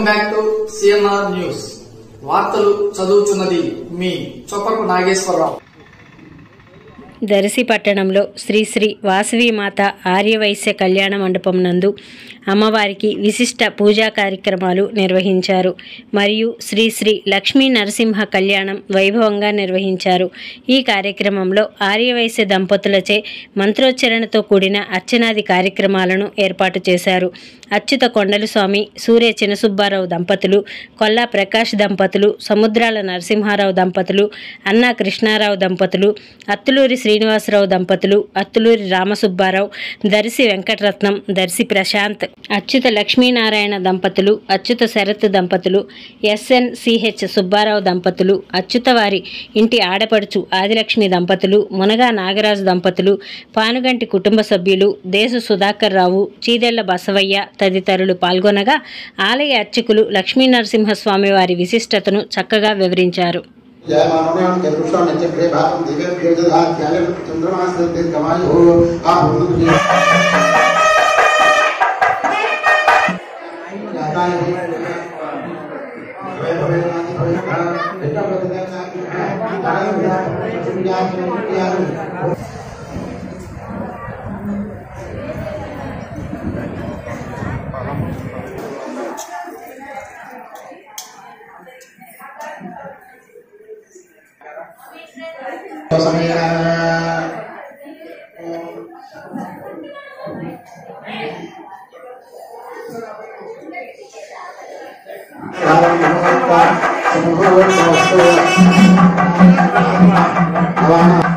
Back to CNR news. వార్తలు చదువుతున్నది మీ చొప్పకు నాగేశ్వరరావు. దర్శి పట్టణంలో శ్రీ శ్రీ వాసవీమాత ఆర్యవైశ్య కళ్యాణ మండపం నందు అమ్మవారికి విశిష్ట పూజా కార్యక్రమాలు నిర్వహించారు. మరియు శ్రీ శ్రీ లక్ష్మీ నరసింహ కళ్యాణం వైభవంగా నిర్వహించారు. ఈ కార్యక్రమంలో ఆర్యవైశ్య దంపతులచే మంత్రోచ్చరణతో కూడిన అర్చనాది కార్యక్రమాలను ఏర్పాటు చేశారు. అచ్యుత కొండలు స్వామి, సూర్య చినసుబ్బారావు దంపతులు, కొల్లా ప్రకాష్ దంపతులు, సముద్రాల నరసింహారావు దంపతులు, అన్నా కృష్ణారావు దంపతులు, అత్తులూరి శ్రీనివాసరావు దంపతులు, అత్తులూరి రామసుబ్బారావు, దర్శి వెంకటరత్నం, దర్శి ప్రశాంత్, అచ్యుత లక్ష్మీనారాయణ దంపతులు, అచ్యుత శరత్ దంపతులు, SNCH సుబ్బారావు దంపతులు, అచ్యుత వారి ఇంటి ఆడపడుచు ఆదిలక్ష్మి దంపతులు, మునగా నాగరాజు దంపతులు, పానుగంటి కుటుంబ సభ్యులు, దేశు సుధాకర్ రావు, చీదెళ్ల బసవయ్య తదితరులు పాల్గొనగా ఆలయ అర్చకులు లక్ష్మీ నరసింహస్వామి వారి విశిష్టతను చక్కగా వివరించారు. Namaste.